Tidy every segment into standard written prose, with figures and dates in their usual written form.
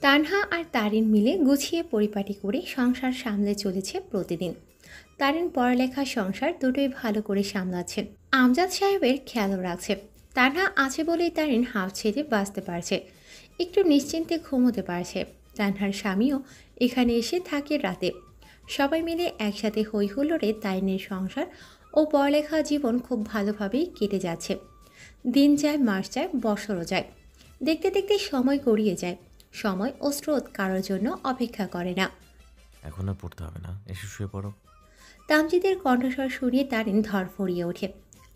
তানহা আর তারিন মিলে গুছিয়ে পরিপাটি করে সংসার সামলে চলেছে প্রতিদিন। তারিন পড়ালেখা সংসার দুটোই ভালো করে সামলাচ্ছেন, আমজাদ সাহেবের খেয়ালও রাখছে। তানহা আছে বলেই তারিন হাঁফ ছেড়ে বাঁচতে পারছে, একটু নিশ্চিন্তে ঘুমোতে পারছে। তানহার স্বামীও এখানে এসে থাকে রাতে। সবাই মিলে একসাথে হই হুল্লোড়ে তারিনের সংসার ও পড়ালেখা জীবন খুব ভালোভাবেই কেটে যাচ্ছে। দিন যায়, মাস যায়, বছরও যায়। দেখতে দেখতে সময় গড়িয়ে যায়। সময় ও স্রোত কারোর জন্য অপেক্ষা করে না। এখন আর পড়তে হবে না, এসে শুয়ে পড়ো। তামজিদের কণ্ঠস্বর শুনিয়ে তারিন ধরফরিয়ে ওঠে।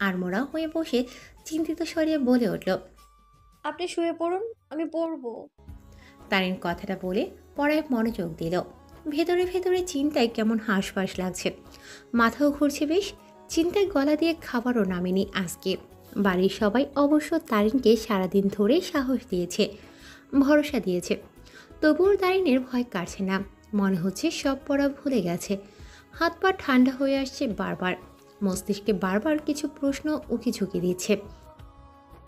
আড়মোড়া হয়ে বসে চিন্তিত স্বরে বলে উঠল, আপনি শুয়ে পড়ুন, আমি পড়বো। তারিন কথাটা বলে পড়ায় মনোযোগ দিল। ভেতরে ভেতরে চিন্তায় কেমন হাঁসফাঁস লাগছে, মাথাও ঘুরছে বেশ। চিন্তায় গলা দিয়ে খাবারও নামেনি আজকে। বাড়ির সবাই অবশ্য তারিনকে সারাদিন ধরে সাহস দিয়েছে, ভরসা দিয়েছে। তবুও তারিনের ভয় কাটছে না, মনে হচ্ছে সব পড়া ভুলে গেছে। হাত পা ঠান্ডা হয়ে আসছে বারবার, মস্তিষ্কে বারবার কিছু প্রশ্ন উকি ঝুঁকি দিচ্ছে।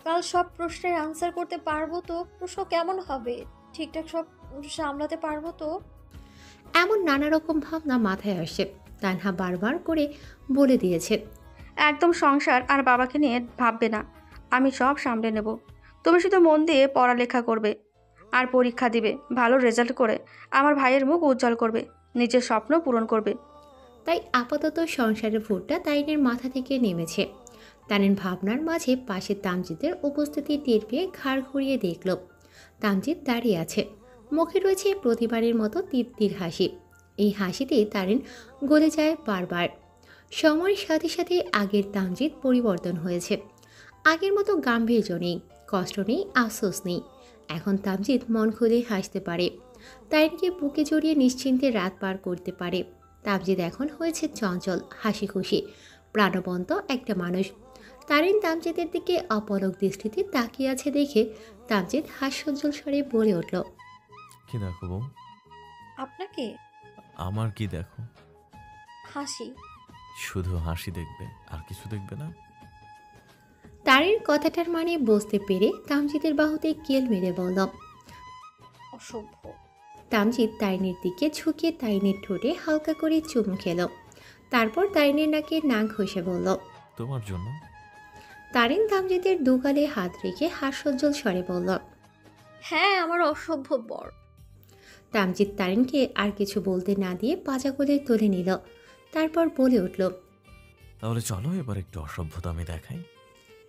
কাল সব প্রশ্নের আনসার করতে পারবো তো? প্রশ্ন কেমন হবে? ঠিকঠাক সব সামলাতে পারবো তো? এমন নানা রকম ভাবনা মাথায় আসছে। তানহা বারবার করে বলে দিয়েছে, একদম সংসার আর বাবাকে নিয়ে ভাববে না, আমি সব সামলে নেব। তুমি শুধু মন দিয়ে পড়ালেখা করবে আর পরীক্ষা দিবে, ভালো রেজাল্ট করে আমার ভাইয়ের মুখ উজ্জ্বল করবে, নিজের স্বপ্ন পূরণ করবে। তাই আপাতত সংসারের ভোটটা তারিনের মাথা থেকে নেমেছে। তারিন ভাবনার মাঝে পাশে তামজিদের উপস্থিতি টের পেয়ে ঘাড় ঘুরিয়ে দেখল। তামজিদ দাঁড়িয়ে আছে, মুখে রয়েছে প্রতিবারের মতো তৃপ্তির হাসি। এই হাসিতে তারিন গলে যায় বারবার। সময়ের সাথে সাথে আগের তামজিদ পরিবর্তন হয়েছে। আগের মতো গাম্ভীর্য নেই, কষ্ট নেই, আফসোস নেই। এখন তামজিদ মন খুলে হাসতে পারে, তারিনকে বুকে জড়িয়ে নিশ্চিন্তে রাত পার করতে পারে। তামজিদ এখন হয়েছে চঞ্চল, হাসি খুশি, প্রাণবন্ত একটা মানুষ। তারিন তামজিদের দিকে অপলক দৃষ্টিতে তাকিয়ে আছে দেখে তামজিদ হাস্যোজ্জ্বল স্বরে বলে উঠল, কি দেখো বউ? আপনাকে? আমার কি দেখো? হাসি। শুধু হাসি দেখবে, আর কিছু দেখবে না? তারিন কথাটার মানে বুঝতে পেরে তামজিদের বাহুতে কেল মেরে বলল। অসভ্য। তামজিদ তারিনের দিকে ঝুঁকিয়ে তারিনের ঠোঁটে হালকা করে চুমু খেল। তারপর তারিনের নাকে নাক ঘষে বলল, তোমার জন্য। তারিন তামজিদের দুগালে হাত রেখে হাস্যোজ্জ্বল স্বরে বলল। হ্যাঁ, আমার অসভ্য বর। তামজিদ তারিনকে আর কিছু বলতে না দিয়ে পাজা কোলে তুলে নিল। তারপর বলে উঠল, তাহলে চলো এবার একটু অসভ্যতা আমি দেখাই।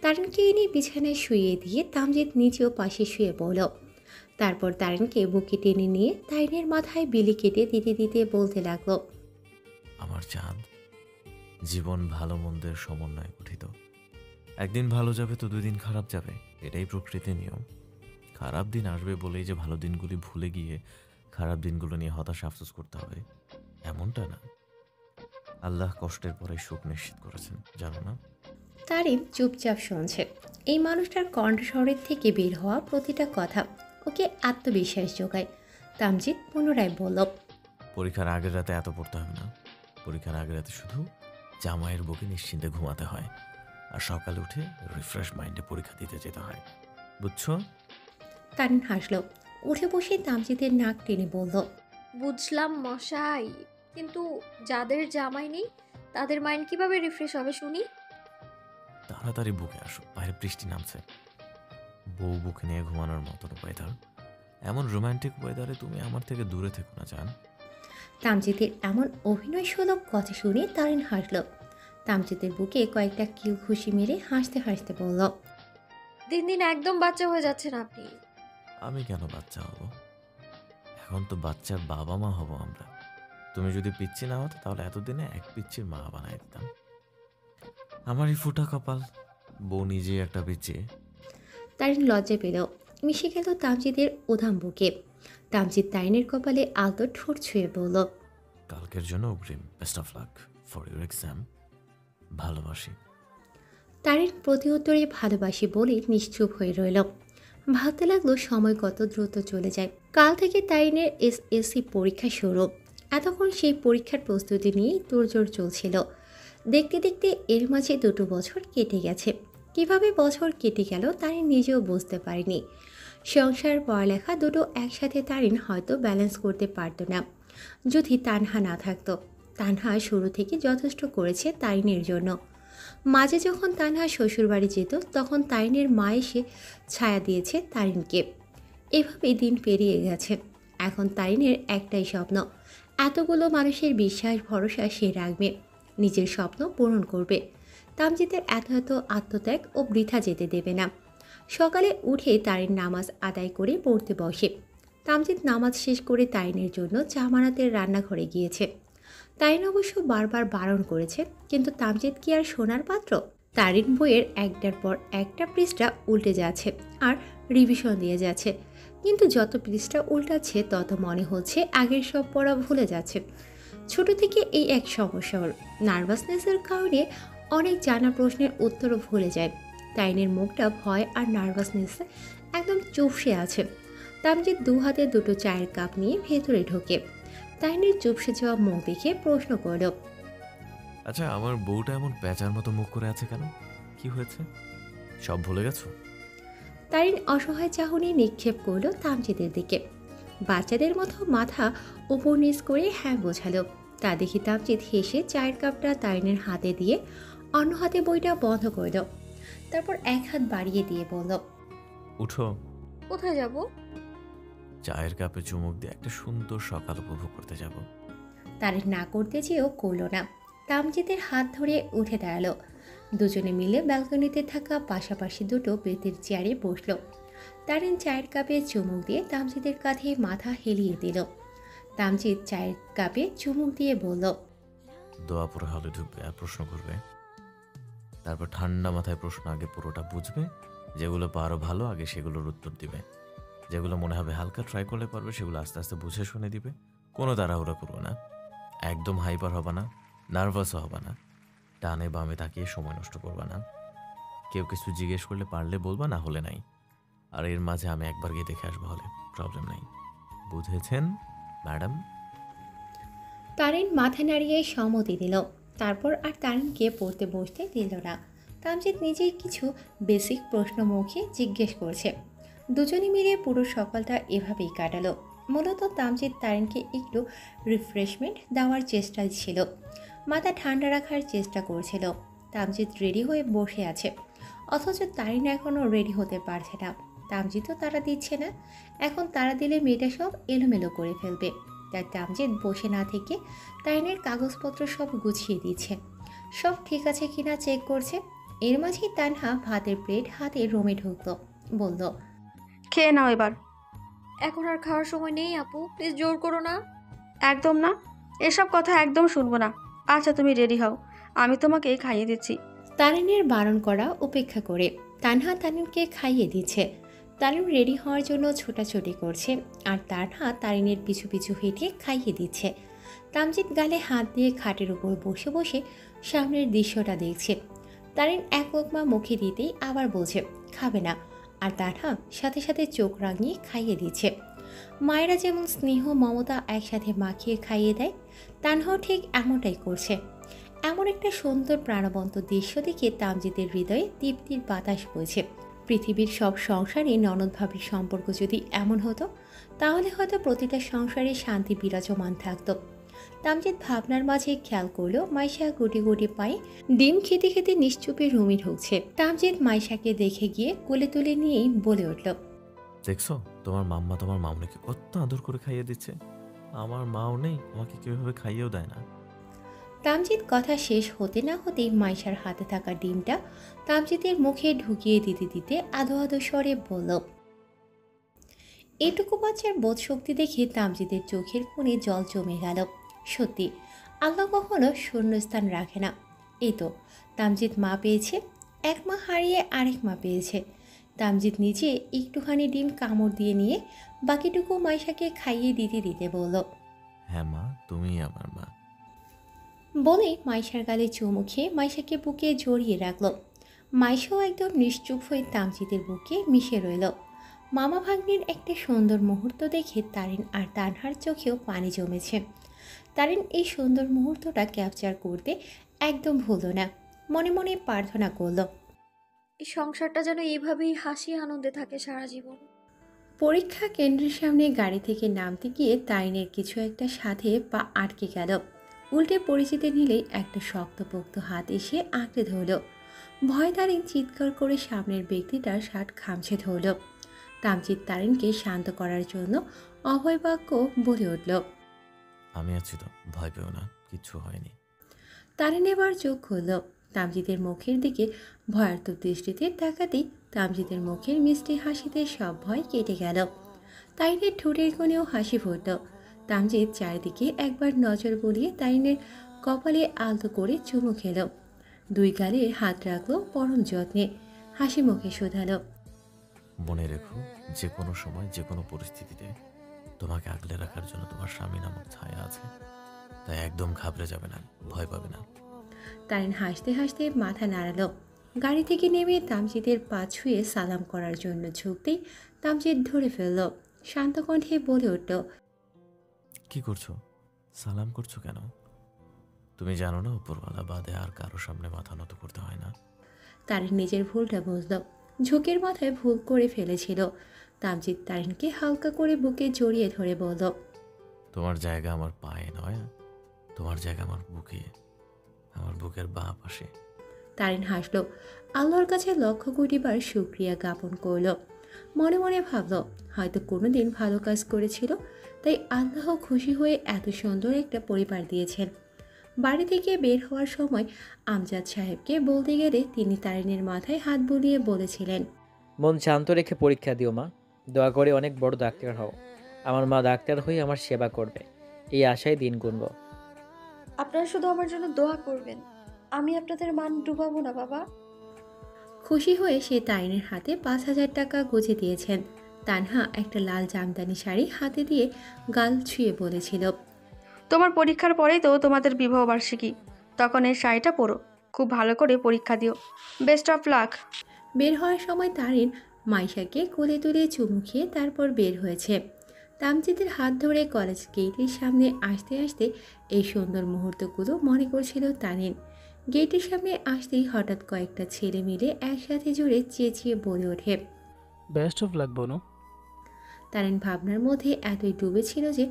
তারিনকে এনে বিছানায় শুইয়ে দিয়ে তামজিদ নিজেও পাশে শুয়ে পড়ল। তারপর তারিনকে বুকে টেনে নিয়ে তারিনের মাথায় বিলি কেটে দিতে দিতে বলতে লাগলো, আমার চাঁদ, জীবন ভালো মন্দের সমন্বয়ে গঠিত। একদিন ভালো যাবে তো দুই দিন খারাপ যাবে, এটাই প্রকৃতির নিয়ম। খারাপ দিন আসবে বলেই যে ভালো দিনগুলি ভুলে গিয়ে খারাপ দিনগুলো নিয়ে হতাশ আফসোস করতে হবে, এমনটা না। আল্লাহ কষ্টের পরে সুখ নিশ্চিত করেছেন, জানো না? তারিন চুপচাপ শুনছে। এই মানুষটার কণ্ঠস্বরের থেকে বের হওয়া প্রতিটা কথা ওকে আত্মবিশ্বাস যোগায়। তামজিদ পুনরায় বলল, পরীক্ষার আগের রাতে এত পড়তে হবে না। পরীক্ষার আগের রাতে শুধু জামাইয়ের বুকে নিশ্চিন্তে ঘুমাতে হয়, আর সকালে উঠে রিফ্রেশ মাইন্ডে পরীক্ষা দিতে যেতে হয়, বুঝছো? তারিন হাসল, উঠে বসে তামজিদের নাক টেনে বলল, বুঝলাম মশাই, কিন্তু যাদের জামাই নেই তাদের মাইন্ড কিভাবে রিফ্রেশ হবে শুনি? তাড়াতাড়ি বুকে আসো, বাইরে বৃষ্টি নামছে। বউ বুকে নিয়ে ঘুমানোর মতন ওয়েদার, এমন রোমান্টিক ওয়েদারে তুমি আমার থেকে দূরে থেকো না জান। তামজিদের এমন অভিনয় সুলভ কথা শুনে তারিন হাসল। তামজিদের বুকে কয়েকটা কিল ঘুষি মেরে হাসতে হাসতে বলল, দিন দিন একদম বাচ্চা হয়ে যাচ্ছেন আপনি। আমি কেন বাচ্চা হব? এখন তো বাচ্চার বাবা মা হব আমরা। তুমি যদি পিচ্ছি না হতো তাহলে এতদিনে এক পিচ্ছির মা বানাই দিতাম। আমারই ফুটা কপাল, বউ নিজেই একটা পিচ্ছি। তারিন লজ্জা পেল, মিশে গেল তামজিদের উধাম বুকে। তামজিদ তারিনের কপালে আলতো ঠোঁট ছুঁয়ে বলল, কালকের জন্য অগ্রিম best of luck for your exam. ভালোবাসি। তারিন প্রতি উত্তরে ভালোবাসি বলে নিশ্চুপ হয়ে রইল। ভাবতে লাগলো সময় কত দ্রুত চলে যায়। কাল থেকে তারিনের এসএসসি পরীক্ষা শুরু। এতক্ষণ সেই পরীক্ষার প্রস্তুতি নিয়েই তোড়জোড় চলছিল। দেখতে দেখতে এর মাঝে 2 বছর কেটে গেছে। কিভাবে বছর কেটে গেল তারিন নিজেও বুঝতে পারেনি। সংসার পড়ালেখা দুটো একসাথে তারিন হয়তো ব্যালেন্স করতে পারতো না যদি তানহা না থাকতো। তানহা শুরু থেকে যথেষ্ট করেছে তারিনের জন্য। মাঝে যখন তানহা শ্বশুরবাড়ি যেত তখন তারিনের মা এসে ছায়া দিয়েছে তারিনকে। এভাবেই দিন পেরিয়ে গেছে। এখন তারিনের একটাই স্বপ্ন, এতগুলো মানুষের বিশ্বাস ভরসা সে রাখবে, নিজের স্বপ্ন পূরণ করবে। তামজিদের এত এত আত্মত্যাগ ও বৃথা যেতে দেবে না। সকালে উঠে তারিন নামাজ আদায় করে পড়তে বসে। তামজিদ নামাজ শেষ করে তারিনের জন্য চা বানাতে রান্নাঘরে গিয়েছে। তারিন অবশ্য বারবার বারণ করেছে, কিন্তু তামজিদ কি আর শোনার পাত্র? তারিন বইয়ের একটার পর একটা পৃষ্ঠা উল্টে যাচ্ছে আর রিভিশন দিয়ে যাচ্ছে, কিন্তু যত পৃষ্ঠা উল্টাচ্ছে তত মনে হচ্ছে আগের সব পড়া ভুলে যাচ্ছে। ছোট থেকে এই এক সমস্যা ওর, নার্ভাসনেসের কারণে অনেক জানা প্রশ্নের উত্তরও ভুলে যায়। তাইনের মুখটা ভয় আর নার্ভাসনেসে একদম চুপসে আছে। তামজিদ দু হাতে দুটো চায়ের কাপ নিয়ে ভেতরে ঢোকে। তাইনের চুপসে যাওয়া মুখ দেখে প্রশ্ন করল, আচ্ছা, আমার বউটা এমন প্যাঁচার মতো মুখ করে আছে কেন? কি হয়েছে? সব ভুলে গেছো? তারিন অসহায় চাহনি নিক্ষেপ করল তামজিদের দিকে। বাচ্চাদের মতো মাথা উপর নিচ করে হ্যাঁ বোঝালো। তা দেখি তামজিদ হেসে চায়ের কাপটা তারিনের হাতে দিয়ে অন্য হাতে বইটা বন্ধ করল। তারপর এক হাত বাড়িয়ে দিয়ে বলল, উঠো, কোথায় যাব? চায়ের কাপে চুমুক দিয়ে একটা সুন্দর সকাল উপভোগ করতে যাব। তারিন না করতে চেয়েও করল না। তামজিদের হাত ধরে উঠে দাঁড়ালো। দুজনে মিলে ব্যালকনিতে থাকা পাশাপাশি দুটো বেতের চেয়ারে বসলো। তারিন চায়ের কাপে চুমুক দিয়ে তামজিদের কাঁধে মাথা হেলিয়ে দিল। তামজিদ চায়ের কাপে চুমুক দিয়ে বলল, দোয়া পরে হলে ঢুকবে আর প্রশ্ন করবে। তারপর ঠান্ডা মাথায় প্রশ্ন আগে পুরোটা বুঝবে, যেগুলো পারো ভালো আগে সেগুলোর উত্তর দিবে, যেগুলো মনে হবে হালকা ট্রাই করলে পারবে সেগুলো আস্তে আস্তে বুঝে শুনে দিবে। কোনো তাড়াহুড়া করবে না, একদম হাইপার হবে না, নার্ভাসও হবে না, ডানে বামে তাকিয়ে সময় নষ্ট করবে না। কেউ কিছু জিজ্ঞেস করলে পারলে বলবা, না হলে নাই। আর এর মাঝে আমি একবার গিয়ে দেখে আসবো, হলে প্রবলেম নাই। বুঝেছেন ম্যাডাম? তারিন মাথা নাড়িয়ে সম্মতি দিল। তারপর আর তারিনকে পড়তে বসতে দিল না। তামজিদ নিজেই কিছু বেসিক প্রশ্ন মুখে জিজ্ঞেস করছে। দুজনে মিলে পুরো সকালটা এভাবেই কাটালো। মূলত তামজিদ তারিনকে একটু রিফ্রেশমেন্ট দেওয়ার চেষ্টায় ছিল, মাথা ঠান্ডা রাখার চেষ্টা করছিল। তামজিদ রেডি হয়ে বসে আছে, অথচ তারিন এখনও রেডি হতে পারছে না। তামজিদও তাড়া দিচ্ছে না। এখন তাড়া দিলে মেয়েটা সব এলোমেলো করে ফেলবে। তাই তামজিদ বসে না থেকে তারিনের কাগজপত্র সব গুছিয়ে দিচ্ছে, সব ঠিক আছে কিনা চেক করছে। এর মাঝেই তানহা ভাতের প্লেট হাতে রুমে ঢুকলো, বলল, খেয়ে নাও এবার। এখন আর খাওয়ার সময় নেই আপু, প্লিজ জোর করো না। একদম না, এসব কথা একদম শুনবো না। আচ্ছা তুমি রেডি হও, আমি তোমাকে খাইয়ে দিচ্ছি। তারিনের বারণ করা উপেক্ষা করে তানহা তারিনকে খাইয়ে দিচ্ছে। তারিন রেডি হওয়ার জন্য ছোটাছুটি করছে আর তানহা তারিনের পিছু পিছু হেঁটে খাইয়ে দিচ্ছে। তামজিদ গালে হাত দিয়ে খাটের উপর বসে বসে সামনের দৃশ্যটা দেখছে। তারিন এক লোকমা মুখে দিতেই আবার বলছে খাবে না, আর তানহা সাথে সাথে চোখ রাঙিয়ে খাইয়ে দিচ্ছে। মায়েরা যেমন স্নেহ মমতা একসাথে মাখিয়ে খাইয়ে দেয়, তানহাও ঠিক এমনটাই করছে। এমন একটা সুন্দর প্রাণবন্ত দৃশ্য দেখে তামজিদের হৃদয়ে তৃপ্তির বাতাস বইছে। পৃথিবীর সব সংসারে ননদ ভাবির সম্পর্ক যদি এমন হতো, তাহলে হয়তো প্রতিটা সংসারে শান্তি বিরাজমান থাকতো। তামজিদ ভাবনার মাঝে খেয়াল করলো মাইশা গুটি গুটি পায়ে ডিম খেতে খেতে নিশ্চুপে রুমে ঢুকছে। তামজিদ মাইশাকে দেখে গিয়ে কোলে তুলে নিয়েই বলে উঠল, দেখছো তোমার মাম্মা তোমার মামনিকে কত আদর করে খাইয়ে দিচ্ছে। আমার মাও নেই, আমাকে কিভাবে খাইয়েও দেয় না। তামজিদ কথা শেষ হতে না হতেই মাইশার হাতে থাকা ডিমটা তামজিদের মুখে ঢুকিয়ে দিতে দিতে আধো আধো স্বরে বলল। এটুকু বাচ্চার বোধ শক্তি দেখে তামজিদের চোখের কোণে জল জমে গেল। সত্যি, আল্লাহ কখনো শূন্যস্থান রাখে না। এই তো তামজিদ মা পেয়েছে, এক মা হারিয়ে আরেক মা পেয়েছে। তামজিদ নিজে একটুখানি ডিম কামড় দিয়ে নিয়ে বাকিটুকু মাইশাকে খাইয়ে দিতে দিতে বলল, হ্যাঁ মা, তুমিই আমার মা। বলে মাইশার গালে চুমু খেয়ে মাইশাকে বুকে জড়িয়ে রাখল। মাইশাও একদম নিশ্চুপ হয়ে তামজিদের বুকে মিশে রইল। মামা ভাগ্নির একটা সুন্দর মুহূর্ত দেখে তারিন আর তানহার চোখেও পানি জমেছে। তারিন এই সুন্দর মুহূর্তটা ক্যাপচার করতে একদম ভুলল না, মনে মনে প্রার্থনা করল, এই সংসারটা যেন এইভাবেই হাসি আনন্দে থাকে সারা জীবন। পরীক্ষা কেন্দ্রের সামনে গাড়ি থেকে নামতে গিয়ে তাইনের কিছু একটা সাথে পা আটকে গেল। উল্টে পরিচিতি নিলেই একটা শক্তপোক্ত হাত এসে আঁকড়ে ধরল। ভয় তারিন চিৎকার করে সামনের ব্যক্তিটার শার্ট খামছে ধরল। তামজিৎ তারিনকে শান্ত করার জন্য অভয় বাক্য বলে উঠল। আমি আছি তো, ভয় পেও না, কিচ্ছু হয়নি। তারিন এবার চোখ খুলল। তামজিদের মুখের দিকে ভয়ার্ত দৃষ্টিতে তাকাতেই তামজিদের মুখের মিষ্টি হাসিতে সব ভয় কেটে গেল। তাইনের ঠোঁটের কোণেও হাসি ফুটল। তামজিদ চারিদিকে একবার নজর বুলিয়ে তাইনের কপালে আলতো করে চুমু খেল। দুই গালে হাত রাখলো পরম যত্নে, হাসি মুখে শোধালো। মনে রেখো, যে কোনো সময় যে কোনো পরিস্থিতিতে তোমাকে আগলে রাখার জন্য তোমার স্বামী নামক ছায়া আছে। তাই একদম ঘাবড়ে যাবে না, ভয় পাবে না। তারিন হাসতে হাসতে মাথা নাড়ালো। গাড়ি থেকে নেমে তামজিদের পা ছুঁয়ে সালাম করার জন্য ঝুঁকতেই তামজিদ ধরে ফেলল। শান্ত কণ্ঠে বলে উঠল। কি করছো? সালাম করছো কেন? তুমি জানো না উপরওয়ালা বাদে আর কারো সামনে মাথা নত করতে হয় না। তারিন নিজের ভুলটা বুঝল। ঝুঁকের মাথায় ভুল করে ফেলেছিল। তামজিদ তারিনকে হালকা করে বুকে জড়িয়ে ধরে বলল। তোমার জায়গা আমার পায়ে নয়, তোমার জায়গা আমার বুকে, আমার বুকের বাঁ পাশে। তারিন হাসল। আল্লাহর কাছে লক্ষ কোটিবার শুকরিয়া জ্ঞাপন করল। মনে মনে ভাবল, হয়তো কোনোদিন ভালো কাজ করেছিল, তাই আল্লাহ খুশি হয়ে এত সুন্দর একটা পরিবার দিয়েছেন। বাড়ি থেকে বের হওয়ার সময় আমজাদ সাহেবকে বলতে গেলে তিনি তারিনের মাথায় হাত বুলিয়ে বলেছিলেন। মন শান্ত রেখে পরীক্ষা দিও মা, দোয়া করে অনেক বড় ডাক্তার হও। আমার মা ডাক্তার হয়ে আমার সেবা করবে, এই আশায় দিন গুনব। আপনারা শুধু আমার জন্য দোয়া করবেন, আমি আপনাদের মান ডুবাবো না বাবা। খুশি হয়ে সে তারিনের হাতে 5,000 টাকা গুঁজে দিয়েছেন। তানহা একটা লাল জামদানি শাড়ি হাতে দিয়ে গাল ছুঁয়ে বলেছিল। তোমার পরীক্ষার পরেই তো তোমাদের বিবাহ বার্ষিকী, তখন এই শাড়িটা পরো, খুব ভালো করে পরীক্ষা দিও, বেস্ট অফ লাক। বের হওয়ার সময় তারিন মাইশাকে কোলে তুলে চুমু খেয়ে তারপর বের হয়েছে। তামজিদের হাত ধরে কলেজ গেটের সামনে আসতে আসতে এই সুন্দর মুহূর্তগুলো মনে করছিল তারিন। গেটের সামনে আসতেই হঠাৎ কয়েকটা ছেলে মিলে একসাথে জুড়ে চেঁচিয়ে বলে ওঠে। বেস্ট অফ লাক বনু। তারিন ভাবনার মধ্যে এতই ডুবেছিল যে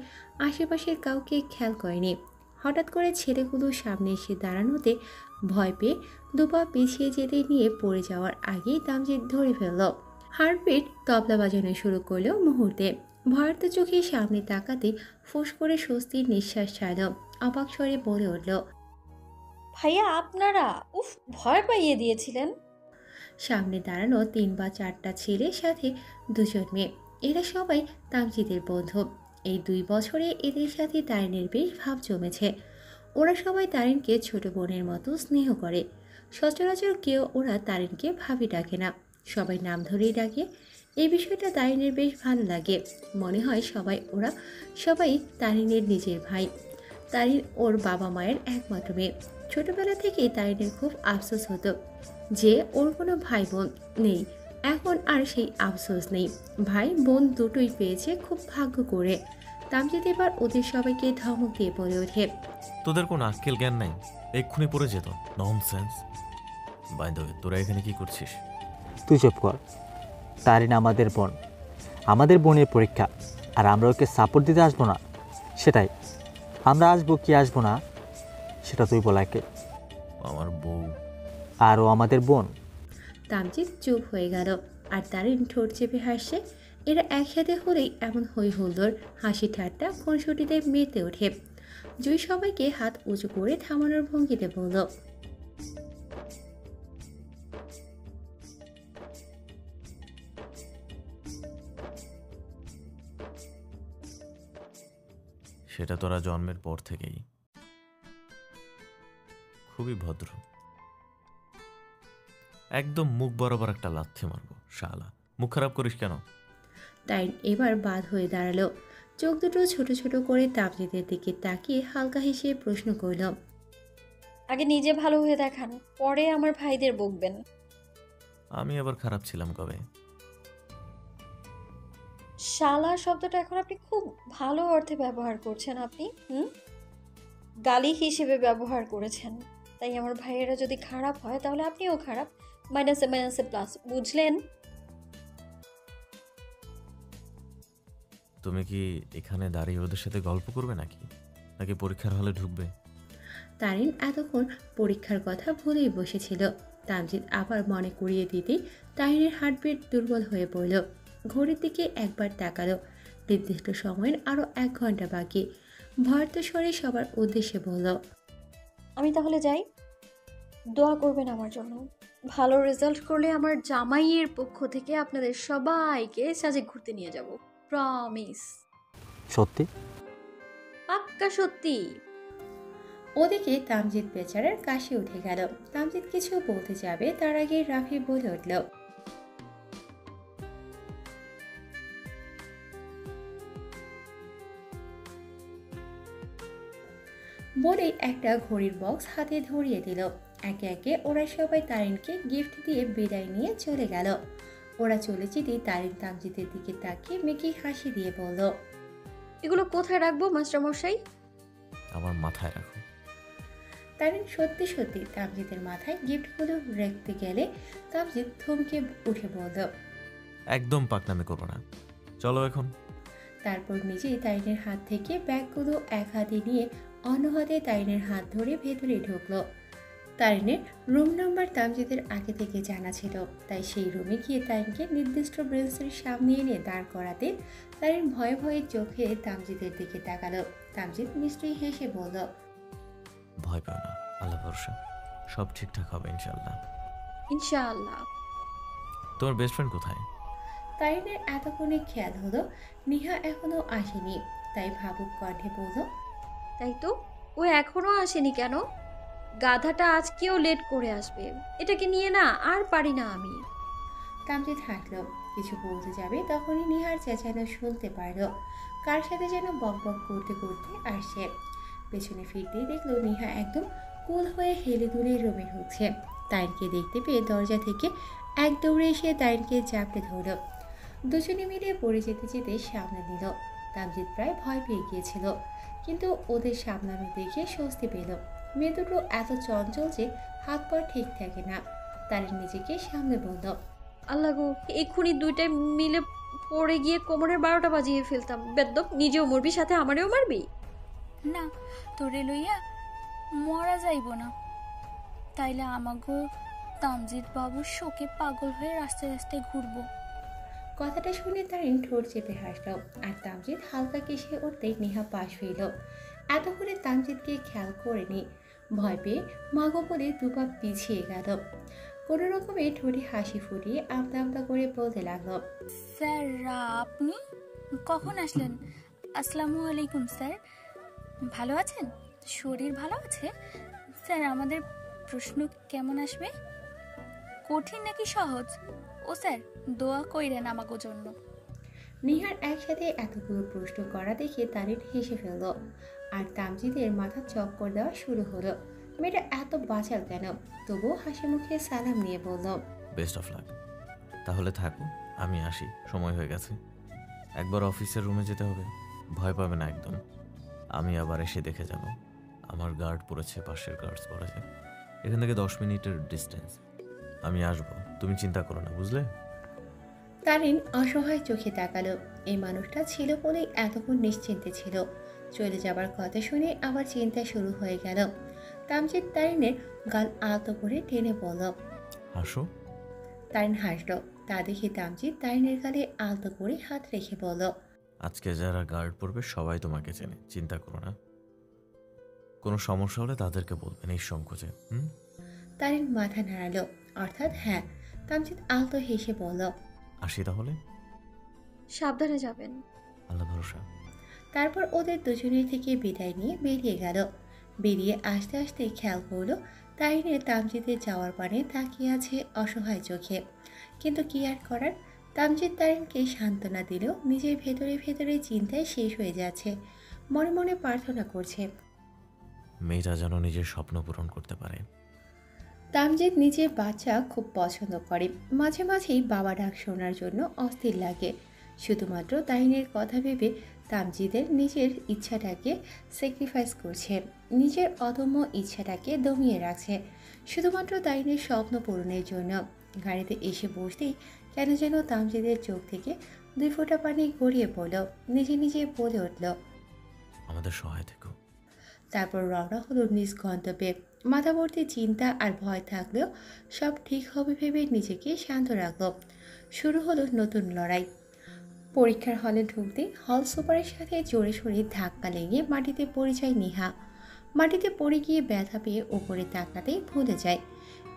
আশেপাশের কাউকে খেয়াল করেনি। হঠাৎ করে ছেলেগুলো সামনে এসে দাঁড়ানোতে ভয় পেয়ে দুপা পিছিয়ে যেতে নিয়ে পড়ে যাওয়ার আগেই তামজিদ ধরে ফেলল। হার্টবিট তবলা বাজানো শুরু করলো মুহূর্তে। ভয়ার্ত চোখে সামনে তাকাতে ফুঁস করে স্বস্তির নিঃশ্বাস ছাড়ল। অবাক স্বরে বলে উঠল। ভাইয়া আপনারা, উফ, ভয় পাইয়ে দিয়েছিলেন। সামনে দাঁড়ানো 3 বা 4টা ছেলের সাথে 2জন মেয়ে, এরা সবাই তামজিদের বন্ধু। এই 2 বছরে এদের সাথে তারিনের বেশ ভাব জমেছে। ওরা সবাই তারিনকে ছোট বোনের মতো স্নেহ করে। সচরাচর কেউ ওরা তারিনকে ভাবি ডাকে না, সবাই নাম ধরেই ডাকে। এই বিষয়টা তারিনের বেশ ভালো লাগে। মনে হয় ওরা সবাই তারিনের নিজের ভাই। তারিন ওর বাবা মায়ের একমাত্র মেয়ে। ছোটবেলা থেকেই তারিনের খুব আফসোস হতো যে ওর কোনো ভাই বোন নেই। এখন আর সেই আফসোস নেই, ভাই বোন দুটোই পেয়েছে খুব ভাগ্য করে। তামজিদ এবার ওদের সবাইকে ধমক দিয়ে বলে ওঠে। তোদের কোনো আক্কেল জ্ঞান নাই, এক্ষুনি পড়ে যেত। ননসেন্স। বাই দ্য ওয়ে, তোরা এখানে কি করছিস? তুই চুপ কর। তারিন আমাদের বোন, আমাদের বোনের পরীক্ষা, আর আমরা ওকে সাপোর্ট দিতে আসবো না? সেটাই, আমরা আসবো কি আসবো না সেটা তুই বলাকে। আমার বউ আর ও আমাদের বোন। তামজিদ চুপ হয়ে গেল, আর তারিন ঠোঁট চেপে হাসছে। এরা একসাথে হলেই এমন হই হুল্লোড়, হাসি ঠাট্টা খুনসুটিতে মেতে ওঠে। জুই সবাইকে হাত উঁচু করে থামানোর ভঙ্গিতে বলল। সেটা তোরা জন্মের পর থেকেই খুবই ভদ্র। একদম মুখ বরাবর একটা লাথি মারবো শালা। মুখ খারাপ করিস কেন? তারিন এবার বাদ হয়ে দাঁড়ালো। চোখ দুটো ছোট ছোট করে তামজিদের দিকে তাকিয়ে হালকা হেসে প্রশ্ন করল। আগে নিজে ভালো হয়ে দেখান, পরে আমার ভাইদের বকবেন। আমি আবার খারাপ ছিলাম কবে? শালা শব্দটা এখন আপনি খুব ভালো অর্থে ব্যবহার করছেন। আপনি গালি হিসেবে ব্যবহার করেছেন। তাই আমার ভাইয়েরা যদি খারাপ হয় তাহলে আপনিও খারাপ, মাইনাসে মাইনাসে প্লাস, বুঝলেন? তুমি কি এখানে দাঁড়িয়ে ওদের সাথে গল্প করবে নাকি নাকি পরীক্ষার হলে ঢুকবে? তারিন এতক্ষণ পরীক্ষার কথা ভুলেই বসেছিল। তামজিদ আবার মনে করিয়ে দিতেই তাহিনের হার্টবিট দুর্বল হয়ে পড়ল। ঘড়ির দিকে একবার তাকালো। নির্দিষ্ট সময়ের আরও 1 ঘন্টা বাকি। ভয়ার্ত স্বরে সবার উদ্দেশ্যে বলল, আমি তাহলে যাই। দোয়া করবেন আমার জন্য। ভালো রেজাল্ট করলে আমার জামাইয়ের পক্ষ থেকে আপনাদের সবাইকে সাজেক ঘুরতে নিয়ে যাব। প্রমিস। সত্যি? পাক্কা সত্যি। ওদিকে তামজিদ বেচারার কাশি উঠে গেল। তামজিদ কিছু বলতে যাবে তার আগে রাফি বলে উঠল, বলে একটা ঘড়ির বক্স হাতে ধরিয়ে দিল। একে একে ওরা সবাই তারিনকে গিফট দিয়ে বিদায় নিয়ে চলে গেল। ওরা চলে যেতেই তারিন তামজিদের দিকে তাকিয়ে মেকি হাসি দিয়ে বলল, এগুলো কোথায় রাখবো মাস্টারমশাই? আমার মাথায় রাখো। তারিন সত্যি সত্যি তামজিদের মাথায় গিফটগুলো রাখতে গেলে তামজিদ থমকে উঠে বলল, একদম পাকনামি করো না, চলো এখন। তারপর নিজেই তারিনের হাত থেকে ব্যাগগুলো এক হাতে নিয়ে অন্য হাতে তারিনের হাত ধরে ভেতরে ঢুকলো। তারিনের রুম নাম্বার তামজিদের আগে থেকে জানা ছিল, তাই সেই রুমে গিয়ে তারিনকে নির্দিষ্ট ব্রেঞ্চের সামনে এনে দাঁড় করাতে তারিন ভয়ে ভয়ে চোখে তামজিদের দিকে তাকালো। তামজিদ মিষ্টি হেসে বলল, ভয় পেও না, আল্লাহ ভরসা, সব ঠিকঠাক হবে ইনশাল্লাহ। ইনশাআল্লাহ। তোমার বেস্ট ফ্রেন্ড কোথায়? তারিনের এতক্ষণে খেয়াল হলো নিহা এখনো আসেনি, তাই ভাবুক কণ্ঠে বলল, তাই তো, ও এখনো আসেনি কেন? গাধাটা আজকেও লেট করে আসবে। এটাকে নিয়ে না আর পারি না আমি। তামজিদ হাঁটল, কিছু বলতে যাবে তখনই নিহার চেঁচানো শুনতে পারল। কার সাথে যেন বক বক করতে করতে আসছে। পেছনে ফিরতেই দেখলো নিহা একদম কুল হয়ে হেলে দুলে রুমে ঢুকছে। তাইনকে দেখতে পেয়ে দরজা থেকে এক দৌড়ে এসে তাইনকে চাপড়ে ধরল। দুজনে মিলে পড়ে যেতে যেতে সামনে নিল। তামজিদ প্রায় ভয় পেয়ে গিয়েছিল, কিন্তু ওদের সামলানো দেখে স্বস্তি পেল। মেয়ে দুটো এত চঞ্চল যে হাত পা ঠিক থাকে না। তারিন নিজেকে সামনে বলল, আল্লাহ গো, এক্ষুনি দুইটাই মিলে পড়ে গিয়ে কোমরের 12টা বাজিয়ে ফেলতাম। বেদ্যপ, নিজেও মরবি, সাথে আমারেও মারবি? না, তোরে লইয়া মরা যাইব না। তাইলে আমাগো তামজিদ বাবু শোকে পাগল হয়ে রাস্তায় রাস্তায় ঘুরবো। কথাটা শুনে তারিন ঠোঁট চেপে হাসল। আর তামজিদ হালকা কেসে উঠতেই নেহা পাশ হইল। এতক্ষণে তামজিদকে খেয়াল করেনি। ভয় পেয়ে মাগো বলে দুপা পিছিয়ে গেল। কোনো রকমে ঠোঁটে হাসি ফুটিয়ে আমতা আমতা করে বলতে লাগলো, স্যার, আপনি কখন আসলেন? আসসালামু আলাইকুম স্যার। ভালো আছেন? শরীর ভালো আছে? স্যার, আমাদের প্রশ্ন কেমন আসবে? কঠিন নাকি সহজ? ও স্যার, দোয়া কইরেন আমাগো জন্য। নিহার একসাথে এতগুলো প্রশ্ন করা দেখে তারিন হেসে ফেলল। আর তামজিদের মাথা চক্কর দেওয়া শুরু হলো। মেয়েটা এত বাচাল কেন? তবুও হাসি মুখে সালাম নিয়ে বলল, বেস্ট অফ লাক। তাহলে থাকো, আমি আসি, সময় হয়ে গেছে। একবার অফিসের রুমে যেতে হবে, ভয় পাবে না একদম। আমি আবার এসে দেখে যাব। আমার গার্ড পড়েছে, পাশের গার্ডস পড়েছে, এখান থেকে 10 মিনিটের ডিস্টেন্স। আমি আসবো, তুমি চিন্তা করো না, বুঝলে? তারিন অসহায় চোখে তাকালো। এই মানুষটা ছিল বলেই এতক্ষণ নিশ্চিন্তে ছিল। চলে যাবার কথা শুনে আবার চিন্তা শুরু হয়ে গেল। তামজিদ তারিনের গাল আলতো করে টেনে বলল, হাসো। তারিন হাসল। তা দেখে তামজিদ তারিনের গালে আলতো করে হাত রেখে বলল, আজকে যারা গার্ড পড়বে সবাই তোমাকে চেনে, চিন্তা করো না। কোনো সমস্যা হলে তাদেরকে বলবে নিঃসংকোচে। তারিন মাথা নাড়ালো, অর্থাৎ হ্যাঁ। তামজিদ আলতো হেসে বলল, আসি তাহলে। সাবধানে যাবেন। আল্লাহ ভরসা। তারপর ওদের দুজনের থেকে বিদায় নিয়ে বেরিয়ে গেল। বেরিয়ে আসতে আসতে খেয়াল করলো তারিনের তামজিদের যাওয়ার পানে তাকিয়ে আছে অসহায় চোখে। কিন্তু কি আর করার, তামজিদ তারিনকে সান্ত্বনা দিলেও নিজের ভেতরে ভেতরে চিন্তায় শেষ হয়ে যাচ্ছে। মনে মনে প্রার্থনা করছে মেয়েটা যেন নিজের স্বপ্ন পূরণ করতে পারে। তামজিদ নিজের বাচ্চা খুব পছন্দ করে। মাঝে মাঝেই বাবা ডাক শোনার জন্য অস্থির লাগে। শুধুমাত্র তারিনের কথা ভেবে তামজিদের নিজের ইচ্ছাটাকে স্যাক্রিফাইস করছে, নিজের অদম্য ইচ্ছাটাকে দমিয়ে রাখছে শুধুমাত্র তারিনের স্বপ্ন পূরণের জন্য। গাড়িতে এসে বসতেই কেন যেন তামজিদের চোখ থেকে 2 ফোঁটা পানি গড়িয়ে পড়ল। নিজে নিজে বলে উঠল। আমাদের সহায় থেকো। তারপর রওনা হলো নিজ গন্তব্যে। মাথা ভর্তি চিন্তা আর ভয় থাকলেও সব ঠিক হবে ভেবে নিজেকে শান্ত রাখল। শুরু হলো নতুন লড়াই। পরীক্ষার হলে ঢুকতে হল সুপারের সাথে জোরে সোরে ধাক্কা লেগে মাটিতে পড়ে যায় নেহা। মাটিতে পড়ে গিয়ে ব্যথা পেয়ে ওপরে তাকাতেই ভুলে যায়।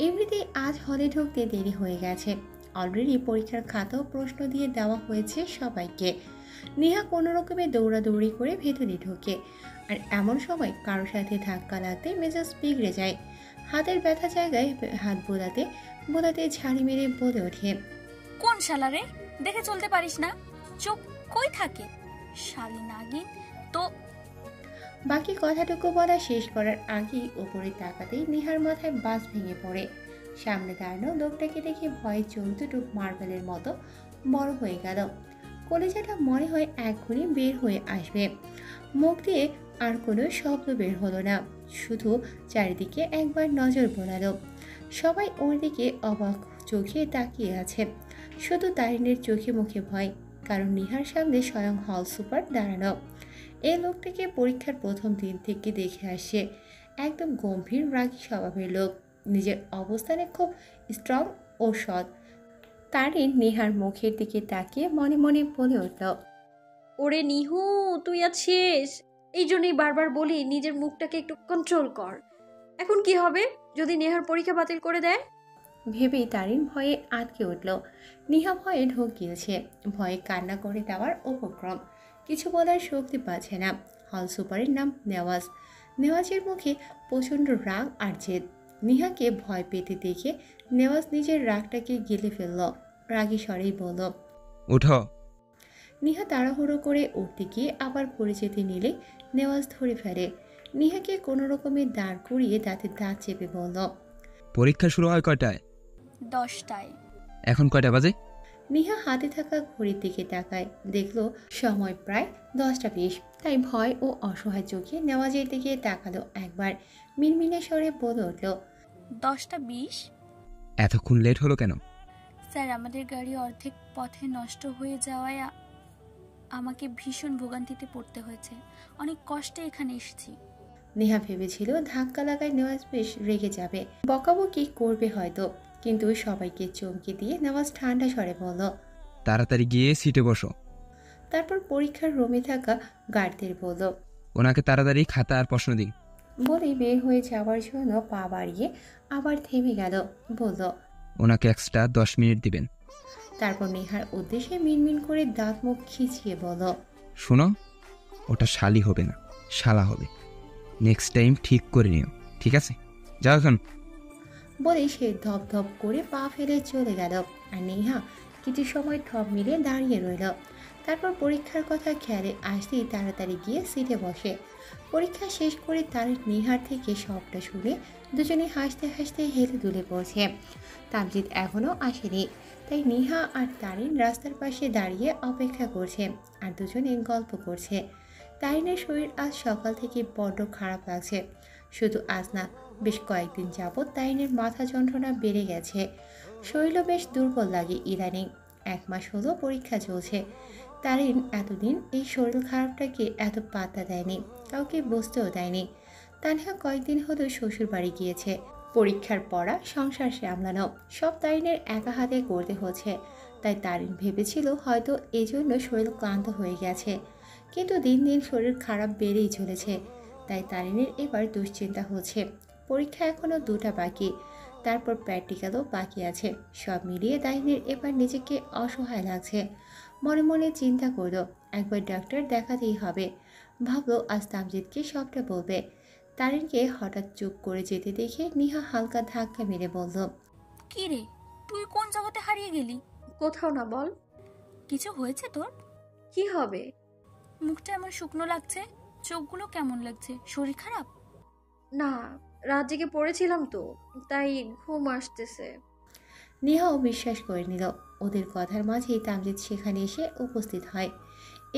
এমনিতেই আজ হলে ঢুকতে দেরি হয়ে গেছে। অলরেডি পরীক্ষার খাতা ও প্রশ্ন দিয়ে দেওয়া হয়েছে সবাইকে। নেহা কোনো রকমে দৌড়াদৌড়ি করে ভেতরে ঢোকে। আর এমন সময় কারোর সাথে ধাক্কা লাগতে মেজাজ বিগড়ে যায়। হাতের ব্যথা জায়গায় হাত বোলাতে বোলাতে ঝাড়ি মেরে বলে ওঠে। কোন শালারে, দেখে চলতে পারিস না? চুপ কই থাকে শালি নাগিন তো। বাকি কথাটুকু বলা শেষ করার আগেই ওপরে তাকাতেই নেহার মাথায় বাস ভেঙে পড়ে। সামনে দাঁড়ানো লোকটাকে দেখে ভয়ে চলতুটুক মার্বেলের মতো বড় হয়ে গেল। কলেজাটা মনে হয় এখনই বের হয়ে আসবে। মুখ দিয়ে আর কোনো শব্দ বের হলো না, শুধু চারিদিকে একবার নজর বোলালো। সবাই ওর দিকে অবাক চোখে তাকিয়ে আছে। শুধু তারিনের চোখে মুখে ভয়, কারণ নিহার সামনে স্বয়ং হল সুপার দাঁড়ানো। এই লোকটাকে পরীক্ষার প্রথম দিন থেকে দেখে আসছে। একদম গম্ভীর রাগী স্বভাবের লোক, নিজের অবস্থানে খুব স্ট্রং ও সৎ। তারিন নিহার মুখের দিকে তাকিয়ে মনে মনে বলে উঠল। ওরে নিহু, তুই আজ শেষ। এই জন্যই বারবার বলি নিজের মুখটাকে একটু কন্ট্রোল কর। এখন কি হবে যদি নেহার পরীক্ষা বাতিল করে দেয়? ভেবেই তারিন ভয়ে আটকে উঠল। নিহা ভয়ে ঢোক গিয়েছে, ভয়ে কান্না করে দেওয়ার উপক্রম। কিছু বলার শক্তি পাচ্ছে না। হল সুপারের নাম নেওয়াজ। নেওয়াজের মুখে প্রচণ্ড রাগ আর জেদ। নিহাকে ভয় পেতে দেখে নেওয়াজ নিজের রাগটাকে গিলে ফেলল। রাগী স্বরেই বলল, উঠো। নিহা তাড়াহুড়ো করে উঠতে গিয়ে আবার পড়ে যেতে নিলে নেওয়াজ ধরে ফেলে। নিহাকে কোনো রকমে দাঁড় করিয়ে দাঁতে দাঁত চেপে বলল, পরীক্ষা শুরু হয় কয়টায়? 10টায়। এখন কয়টা বাজে? নিহা হাতে থাকা ঘড়ির দিকে তাকায়, দেখল সময় প্রায় 10টা 20। তাই ভয় ও অসহায় চোখে নেওয়াজের দিকে তাকালো একবার। মিনমিনে স্বরে বলে উঠল, 10টা 20। এতক্ষণ লেট হলো কেন? স্যার, আমাদের গাড়ি অর্ধেক পথে নষ্ট হয়ে যাওয়ায় আমাকে ভীষণ ভোগান্তিতে পড়তে হয়েছে। অনেক কষ্টে এখানে এসেছি। নেহা ভেবেছিল ধাক্কা লাগায় নেওয়াজ বেশ রেগে যাবে, বকাবকি করবে হয়তো, কিন্তু সবাইকে চমকে দিয়ে নেওয়াজ ঠান্ডা স্বরে বলল, তাড়াতাড়ি গিয়ে সিটে বসো। তারপর পরীক্ষার রুমে থাকা গার্ডদের বলল, ওনাকে তাড়াতাড়ি খাতা আর প্রশ্ন দিন। বলেই বের হয়ে যাওয়ার জন্য পা বাড়িয়ে আবার থেমে গেল। বলল, ওনাকে এক্সট্রা 10 মিনিট দিবেন। তারপর নেহার উদ্দেশ্যে মিনমিন করে দাঁত মুখ খিচিয়ে বলল, শোনো, ওটা শালি হবে না, শালা হবে। নেক্সট টাইম ঠিক করে নিও, ঠিক আছে? যাও এখন। বলে সে ধপ ধপ করে পা ফেলে চলে গেল। আর নেহা কিছু সময় থপ মিলে দাঁড়িয়ে রইল। তারপর পরীক্ষার কথা খেয়ালে আসতেই তাড়াতাড়ি গিয়ে সিটে বসে। পরীক্ষা শেষ করে তার নেহার থেকে সবটা শুনে দুজনে হাসতে হাসতে হেলে দুলে পড়ছে। তামজিৎ এখনও আসেনি, তাই নেহা আর তারিন রাস্তার পাশে দাঁড়িয়ে অপেক্ষা করছে আর দুজনে গল্প করছে। তারিনের শরীর আজ সকাল থেকে বড্ড খারাপ লাগছে। শুধু আজ না, বেশ কয়েকদিন যাবৎ তারিনের মাথা যন্ত্রণা বেড়ে গেছে। শরীরও বেশ দুর্বল লাগে ইদানিং। 1 মাস হলো পরীক্ষা চলছে। তারিন এতদিন এই শরীর খারাপটাকে এত পাত্তা দেয়নি, কাউকে বুঝতেও দেয়নি। তানহা কয়েকদিন হলো শ্বশুর বাড়ি গিয়েছে। পরীক্ষার পড়া, সংসার সামলানো সব তারিনের একা হাতে করতে হচ্ছে। তাই তারিন ভেবেছিল হয়তো এজন্য শরীর ক্লান্ত হয়ে গেছে, কিন্তু দিন দিন শরীর খারাপ বেড়েই চলেছে। তাই তারিনের এবার দুশ্চিন্তা হচ্ছে। পরীক্ষা এখনও 2টা বাকি, তারপর প্র্যাকটিক্যালও বাকি আছে। সব মিলিয়ে তারিনের এবার নিজেকে অসহায় লাগছে। মনে মনে চিন্তা করলো একবার ডাক্তার দেখাতেই হবে। ভাবলো আজ তামজিৎকে সবটা বলবে। তারিনকে হঠাৎ চুপ করে যেতে দেখে নিহা হালকা ধাক্কা মেরে বলল, কি রে, তুই কোন জগতে হারিয়ে গেলি? কোথাও না, বল। কিছু হয়েছে তোর? কি হবে? মুখটা এমন শুকনো লাগছে, চোখগুলো কেমন লাগছে? শরীর খারাপ? না, রাত জেগে পড়েছিলাম তো, তাই ঘুম আসতেছে। নিহাও বিশ্বাস করে নিল। ওদের কথার মাঝেই তামজিৎ সেখানে এসে উপস্থিত হয়।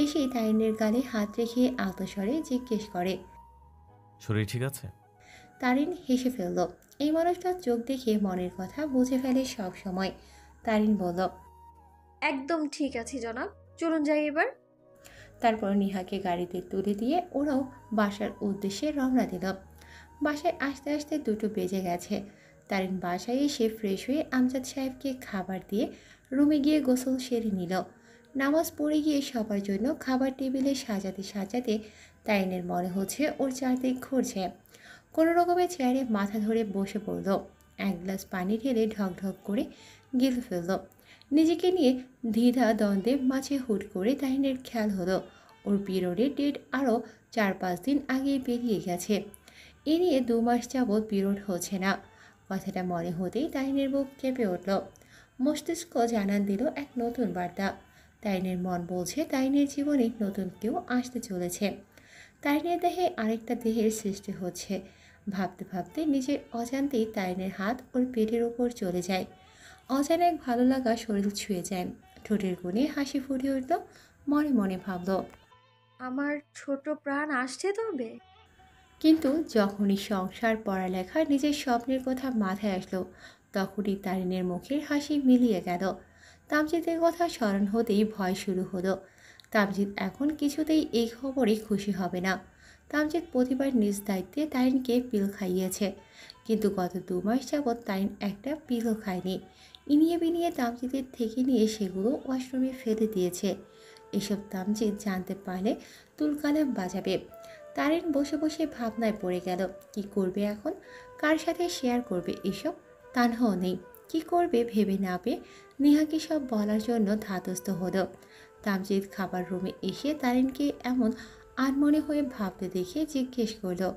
এসেই তারিনের গালে হাত রেখে আলতস্বরে জিজ্ঞেস করে, শরীর ঠিক আছে? তারিন হেসে ফেলল। এই মানুষটার চোখ দেখে মনের কথা বুঝে ফেলে সব সময়। তারিন বলল, একদম ঠিক আছে জনাব। চলুন যাই এবার। তারপর নিহাকে গাড়িতে তুলে দিয়ে ওরাও বাসার উদ্দেশ্যে রওনা দিল। বাসায় আসতে আসতে 2টো বেজে গেছে। তারিন বাসায় এসে ফ্রেশ হয়ে আমজাদ সাহেবকে খাবার দিয়ে রুমে গিয়ে গোসল সেরে নিল। নামাজ পড়ে গিয়ে সবার জন্য খাবার টেবিলে সাজাতে সাজাতে তারিনের মনে হচ্ছে ওর চারদিক ঘুরছে। কোনো রকমে চেয়ারে মাথা ধরে বসে পড়ল। 1 গ্লাস পানি ঢেলে ঢকঢক করে গিলে ফেলল। নিজেকে নিয়ে দ্বিধা দ্বন্দ্বে মাঝে হুট করে তারিনের খেয়াল হলো ওর পিরিয়ডের ডেট আরও 4-5 দিন আগেই বেরিয়ে গেছে। এ নিয়ে 2 মাস যাবৎ পিরিয়ড হচ্ছে না। কথাটা মনে হতেই তারিনের বুক কেঁপে উঠল। মস্তিষ্ক জানান দিল এক নতুন বার্তা। তারিনের মন বলছে তারিনের জীবনে নতুন কেউ আসতে চলেছে। তারিনের দেহে আরেকটা দেহের সৃষ্টি হচ্ছে। ভাবতে ভাবতে নিজের অজান্তেই তারিনের হাত ওর পেটের ওপর চলে যায়। অজানা এক ভালো লাগা শরীর ছুঁয়ে যায়। ঠোঁটের কোণে হাসি ফুটে উঠল। মনে মনে ভাবল, আমার ছোট প্রাণ আসছে তবে। কিন্তু যখনই সংসার, পড়ালেখা, নিজের স্বপ্নের কথা মাথায় আসলো তখনই তারিনের মুখের হাসি মিলিয়ে গেল। তামজিদের কথা স্মরণ হতেই ভয় শুরু হলো। তামজিদ এখন কিছুতেই এই খবরে খুশি হবে না। তামজিদ প্রতিবার নিজ দায়িত্বে তারিনকে পিল খাইয়েছে, কিন্তু গত 2 মাস যাবৎ তারিন একটা পিলও খায়নি। ইনিয়ে বিনিয়ে তামজিদের থেকে নিয়ে সেগুলো ওয়াশরুমে ফেলে দিয়েছে। এসব তামজিদ জানতে পারলে তুলকালাম বাজাবে। তারিন বসে বসে ভাবনায় পড়ে গেল। কি করবে এখন? কার সাথে শেয়ার করবে এসব? তানহাও নেই। কি করবে ভেবে না পেয়ে নিহাকে সব বলার জন্য ধাতস্থ হলো। তামজিদ খাবার রুমে এসে তারিনকে এমন আনমনে হয়ে ভাবতে দেখে জিজ্ঞেস করলো,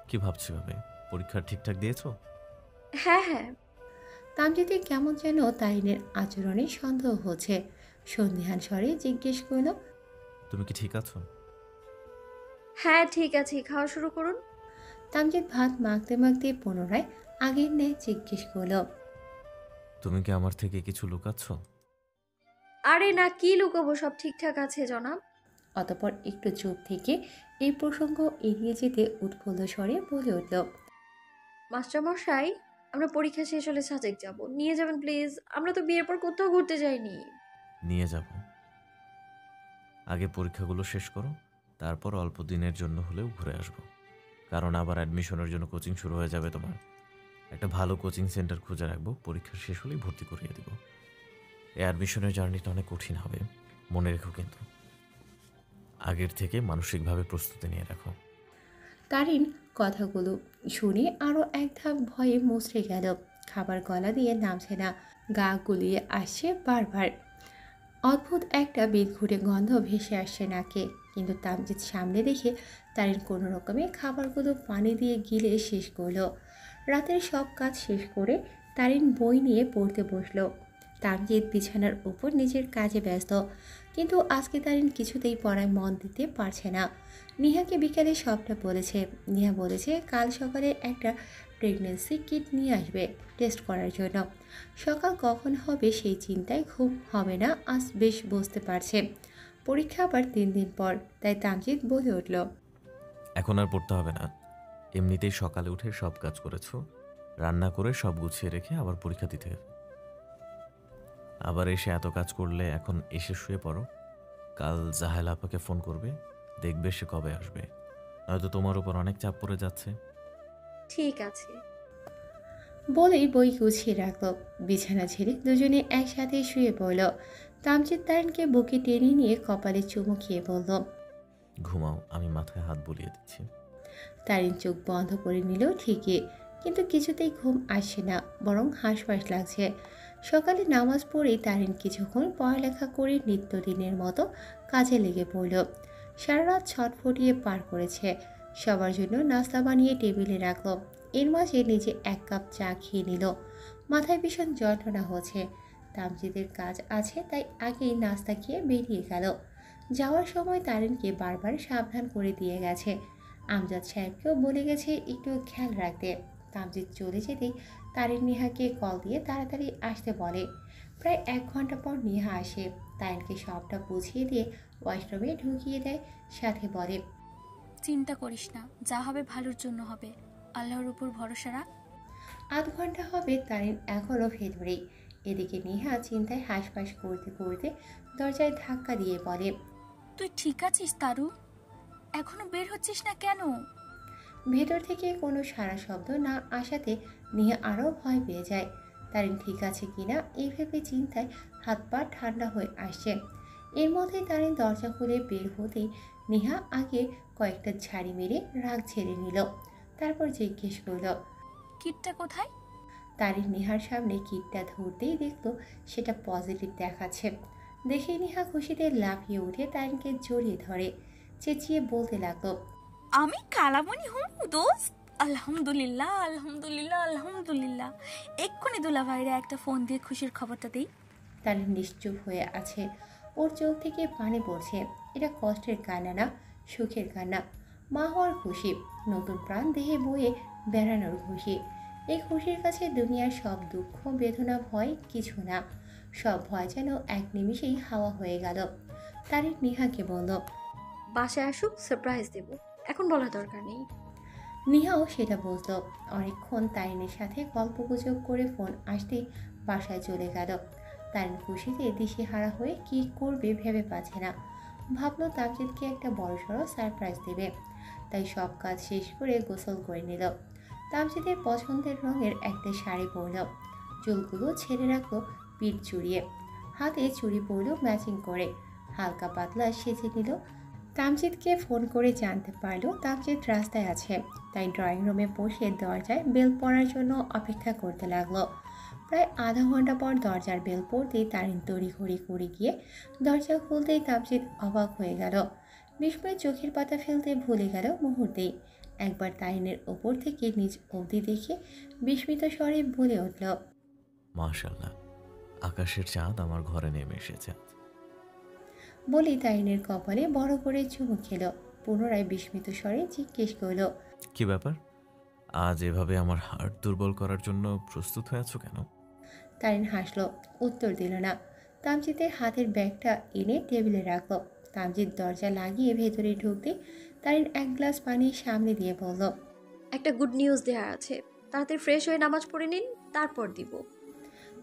কি ভাবছি ভাবে? পরীক্ষা ঠিকঠাক দিয়েছো? হ্যাঁ হ্যাঁ। তামজিদের কেমন যেন তারিনের আচরণে সন্দেহ হচ্ছে। সন্দিহান স্বরে জিজ্ঞেস করলো, তুমি কি ঠিক আছো? হ্যাঁ ঠিক আছে, খাওয়া শুরু করুন। তামজিদ ভাত মাখতে মাখতে পুনরায় আগের ন্যায় জিজ্ঞেস করলো, তুমি কি আমার থেকে কিছু লুকাচ্ছ? আরে না, কি লুকাবো, সব ঠিকঠাক আছে জনাব। অতঃপর একটু চুপ থেকে এই প্রসঙ্গ এড়িয়ে যেতে উৎফুল্ল স্বরে বলে উঠল, মাস্টারমশাই, আমরা পরীক্ষা শেষ হলে সাজেক যাব, নিয়ে যাবেন প্লিজ। আমরা তো বিয়ের পর কোথাও ঘুরতে যাইনি। নিয়ে যাব। আগে পরীক্ষাগুলো শেষ করো, তারপর অল্প দিনের জন্য হলেও ঘুরে আসবো। কারণ আবার অ্যাডমিশনের জন্য কোচিং শুরু হয়ে যাবে তোমার। একটা ভালো কোচিং সেন্টার খুঁজে রাখবো, পরীক্ষা শেষ হলেই ভর্তি করিয়ে দিব। এই অ্যাডমিশনের জার্নিটা অনেক কঠিন হবে, মনে রেখো। কিন্তু আগের থেকে মানসিকভাবে প্রস্তুতি নিয়ে রাখো। তারিন কথাগুলো শুনে আরও এক ধাপ ভয়ে মুচড়ে গেল। খাবার গলা দিয়ে নামছে না, গা গুলিয়ে আসছে বারবার। অদ্ভুত একটা বিদঘুটে গন্ধ ভেসে আসছে নাকে। কিন্তু তামজিদ সামনে দেখে তারিন কোনো রকমে খাবারগুলো পানি দিয়ে গিলে শেষ করলো। রাতের সব কাজ শেষ করে তারিন বই নিয়ে পড়তে বসলো। তামজিদ বিছানার উপর নিজের কাজে ব্যস্ত, কিন্তু আজকে তারিন কিছুতেই পড়ায় মন দিতে পারছে না। নিহাকে বিকালে সবটা বলেছে। নিহা বলেছে কাল সকালে একটা প্রেগনেন্সি কিট নিয়ে আসবে টেস্ট করার জন্য। সকাল কখন হবে সেই চিন্তায় ঘুম হবে না আজ বেশ বুঝতে পারছে। পরীক্ষা আবার 3 দিন পর, তাই তামজিদ বলে উঠল, এখন আর পড়তে হবে না, এমনিতেই সকালে উঠে সব কাজ করেছো, রান্না করে সব গুছিয়ে রেখে আবার পরীক্ষা দিতে হবে। আবার এসে এত কাজ করলে এখন এসে শুয়ে পড়ো। কাল জাহেল আপাকে ফোন করবে, দেখবে সে কবে আসবে। নয়তো তোমার উপর অনেক চাপ পড়ে যাচ্ছে। ঠিক আছে। বলেই বই গুছিয়ে রাখল। বিছানা ছেড়ে দুজনে একসাথে শুয়ে পড়ল। তামজিদ তারিনকে বুকে টেনে নিয়ে কপালে চুমু খেয়ে বলল, ঘুমাও, আমি মাথায় হাত বুলিয়ে দিচ্ছি। তারিন চোখ বন্ধ করে নিল ঠিকই, কিন্তু কিছুতেই ঘুম আসছে না, বরং হাঁসফাঁস লাগছে। সকালে নামাজ পড়ে তারিন কিছুক্ষণ পড়ালেখা করে নিত্যদিনের মতো কাজে লেগে পড়ল। সারা রাত ছটফটিয়ে পার করেছে। সবার জন্য নাস্তা বানিয়ে টেবিলে রাখল। এর মাঝে নিজে 1 কাপ চা খেয়ে নিল। মাথায় ভীষণ যন্ত্রণা হচ্ছে। তামজিদের কাজ আছে, তাই আগেই নাস্তা খেয়ে বেরিয়ে গেল। যাওয়ার সময় তারিনকে বারবার সাবধান করে দিয়ে গেছে। আমজাদ সাহেবকেও বলে গেছে একটু খেয়াল রাখতে। তামজিদ চলে যেতেই তারিন নেহাকে কল দিয়ে তাড়াতাড়ি আসতে বলে। প্রায় 1 ঘন্টা পর নেহা আসে। তারিনকে সবটা বুঝিয়ে দিয়ে ওয়াশরুমে ঢুকিয়ে দেয়, সাথে বলে, চিন্তা করিস না, যা হবে ভালোর জন্য হবে, আল্লাহর উপর ভরসা রাখ। আধ ঘন্টা হবে তারিন এখনও ভেতরেই। এদিকে নেহা চিন্তায় হাঁসফাঁস করতে করতে দরজায় ধাক্কা দিয়ে বলে, তুই ঠিক আছিস তারু? এখনো বের হচ্ছিস না কেন? ভেতর থেকে কোনো সাড়া শব্দ না আসাতে নেহা আরও ভয় পেয়ে যায়। তারিন ঠিক আছে কিনা এই ভেবে চিন্তায় হাত পা ঠান্ডা হয়ে আসছে। এর মধ্যেই তারিন দরজা খুলে বের হতেই নেহা আগে কয়েকটা ঝাড়ি মেরে রাগ ছেড়ে নিল। তারপর জিজ্ঞেস করল, কিটটা কোথায়? তারিন নেহার সামনে কিটটা ধরতেই দেখলো সেটা পজিটিভ দেখাচ্ছে। দেখে নেহা খুশিতে লাফিয়ে উঠে তারিনকে জড়িয়ে ধরে, চেঁচিয়ে বলতে লাগলো, আমি কালামণি হুম দোস্ত। আলহামদুলিল্লাহ আলহামদুলিল্লাহ আলহামদুলিল্লাহ। এক্ষুনি দুলা ভাইরে একটা ফোন দিয়ে খুশির খবরটা দিই। তারিন নিশ্চুপ হয়ে আছে। ওর চোখ থেকে পানি পড়ছে। এটা কষ্টের কান্না না, সুখের কান্না। মা হওয়ার খুশি, নতুন প্রাণ দেহে বয়ে বেড়ানোর খুশি। এই খুশির কাছে দুনিয়ার সব দুঃখ বেদনা ভয় কিছু না। সব ভয় যেন এক নিমিষেই হাওয়া হয়ে গেল। তারিন নেহাকে বলল, বাসায় আসুক, সারপ্রাইজ দেব, এখন বলার দরকার নেই। নেহাও সেটা বুঝলো। অনেকক্ষণ তারিনের সাথে গল্পগুজব করে ফোন আসতেই বাসায় চলে গেল। তারিন খুশিতে দিশেহারা হয়ে কি করবে ভেবে পাচ্ছে না। ভাবলো তামজিদকে একটা বড়সড় সারপ্রাইজ দেবে। তাই সব কাজ শেষ করে গোসল করে নিল। তামজিদের পছন্দের রঙের একটা শাড়ি পরল, চুলগুলো ছেড়ে রাখলো পিঠ চুড়িয়ে, হাতে চুড়ি পরলো ম্যাচিং করে, হালকা পাতলা সেজে নিল। তামজিদকে ফোন করে জানতে পারলো তামজিদ রাস্তায় আছে। তাই ড্রয়িং রুমে বসে দরজায় বেল পড়ার জন্য অপেক্ষা করতে লাগলো। প্রায় আধা ঘন্টা পর দরজার বেল পড়তেই তারিন তড়িঘড়ি করে গিয়ে দরজা খুলতেই তামজিদ অবাক হয়ে গেল। বিস্ময়ে চোখের পাতা ফেলতে ভুলে গেল মুহূর্তেই। একবার তারিনের ওপর থেকে নিজ অবধি দেখে বিস্মিত স্বরে বলে উঠল, মাশাআল্লাহ, আকাশের চাঁদ আমার ঘরে নেমে এসেছে। বলেই তারিনের কপালে বড় করে চুমু খেল। পুনরায় বিস্মিত স্বরে জিজ্ঞেস করল, কি ব্যাপার, আজ এভাবে আমার হার্ট দুর্বল করার জন্য প্রস্তুত হয়ে আছো কেন? তারিন হাসলো, উত্তর দিল না। তামজিদের হাতের ব্যাগটা এনে টেবিলে রাখলো। তামজিদ দরজা লাগিয়ে ভেতরে ঢুকতে তারিন এক গ্লাস পানি সামনে দিয়ে বলল, একটা গুড নিউজ দেওয়ার আছে, তাড়াতাড়ি ফ্রেশ হয়ে নামাজ পড়ে নিন, তারপর দিব।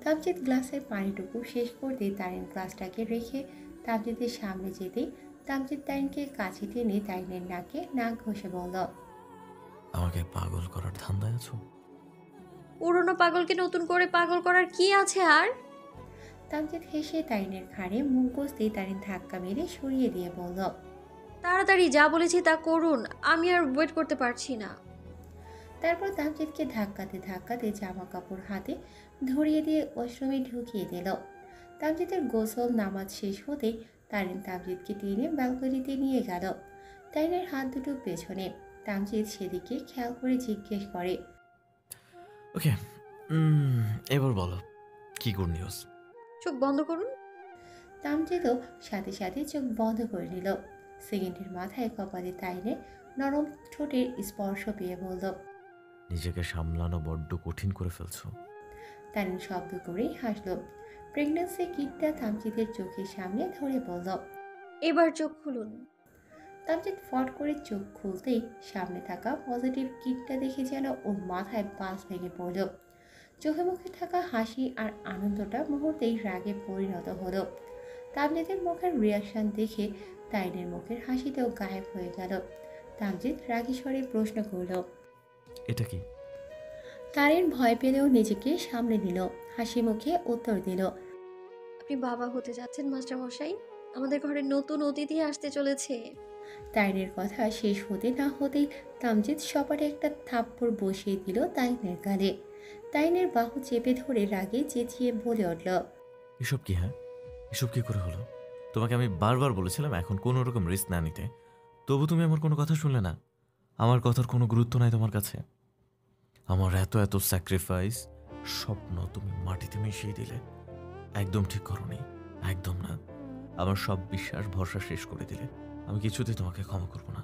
তামজিদ গ্লাসের পানিটুকু শেষ করতেই তারিন গ্লাসটাকে রেখে তামজিদের সামনে যেতেই তামজিদ তারিনকে কাছে টেনে তারিনের নাকে নাক ঘষে বলল, আমাকে পাগল করার ধান্দায় আছো? পুরনো পাগলকে নতুন করে পাগল করার কি আছে আর? তামজিদ হেসে তারিনের ঘাড়ে মুখ বসতেই তারিন ধাক্কা মেরে সরিয়ে দিয়ে বলল, তাড়াতাড়ি যা বলেছি তা করুন, আমি আর ওয়েট করতে পারছি না। তারপর তামজিদকে ধাক্কাতে ধাক্কাতে জামা কাপড় হাতে ধরিয়ে দিয়ে ওয়াশরুমে ঢুকিয়ে দিল। তামজিদের গোসল নামাজ শেষ হতেই তারিন তামজিদকে টেনে ব্যালকনিতে নিয়ে গেল। তারিনের হাত দুটো পেছনে। তামজিদ সেদিকে খেয়াল করে জিজ্ঞেস করে, ওকে, এবার বলো কি গুড নিউজ? চোখ বন্ধ করুন। তামজিদও সাথে সাথে চোখ বন্ধ করে নিল। সেকেন্ডের মাথায় কপালে তারিনের নরম ঠোঁটের স্পর্শ পেয়ে বলল, নিজেকে সামলানো বড্ড কঠিন করে ফেলছো। তারিন শব্দ করেই হাসল। প্রেগন্যান্সি কিটটা তামজিদের চোখের সামনে ধরে বলল, এবার চোখ খুলুন। তামজিদ ফট করে চোখ খুলতেই সামনে থাকা পজিটিভ কিটটা দেখে যেন ওর মাথায় বাস ভেঙে পড়ল। চোখে মুখে থাকা হাসি আর আনন্দটা মুহূর্তেই রাগে পরিণত হলো। তামজিদের মুখের রিয়াকশন দেখে তারিনের মুখের হাসিটাও গায়েব হয়ে গেল। তামজিদ রাগী স্বরে প্রশ্ন করল, এটা কি? তারিন ভয় পেলেও নিজেকে সামলে নিল, হাসি মুখে উত্তর দিল, আপনি বাবা হতে যাচ্ছেন মাস্টারমশাই, আমাদের ঘরে নতুন অতিথি আসতে চলেছে। তারিনের কথা শেষ হতে না হতেই তামজিদ সপাটে একটা থাপ্পড় বসিয়ে দিল তারিনের গালে। তারিনের বাহু চেপে ধরে রাগে চেঁচিয়ে বলে উঠল, এসব কি? হ্যাঁ, এসব কি করে হলো? তোমাকে আমি বারবার বলেছিলাম এখন কোনো রকম রিস্ক না নিতে, তবু তুমি আমার কোনো কথা শুনলে না। আমার কথার কোনো গুরুত্ব নাই তোমার কাছে। আমার এত এত স্যাক্রিফাইস, স্বপ্ন তুমি মাটিতে মিশিয়ে দিলে। একদম ঠিক করোনি, একদম না। আমার সব বিশ্বাস ভরসা শেষ করে দিলে। আমি কিছুতেই তোমাকে ক্ষমা করবো না।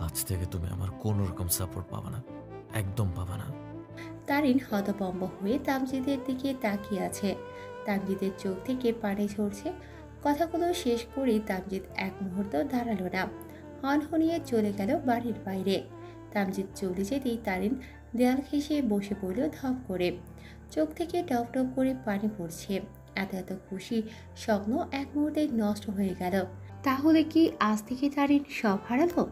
আজ থেকে তুমি আমার কোনো রকম সাপোর্ট পাবা না, একদম পাবা না। তারিন হতভম্ব হয়ে তামজিদের দিকে তাকিয়ে আছে। তামজিদের চোখ থেকে পানি ঝরছে। কথাগুলো শেষ করেই তামজিদ এক মুহূর্ত দাঁড়ালো না, হনহনিয়ে চলে গেল বাড়ির বাইরে। তামজিদ চলে যেতেই তারিন দেয়াল ঘেঁষে বসে পড়ল ধপ করে। চোখ থেকে টপ টপ করে পানি পড়ছে। এত এত খুশি স্বপ্ন এক মুহূর্তে নষ্ট হয়ে গেল। তাহলে কি আজ থেকে তারিন সব হারালো?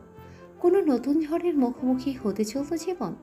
কোনো নতুন ঝড়ের মুখোমুখি হতে চলতো জীবন?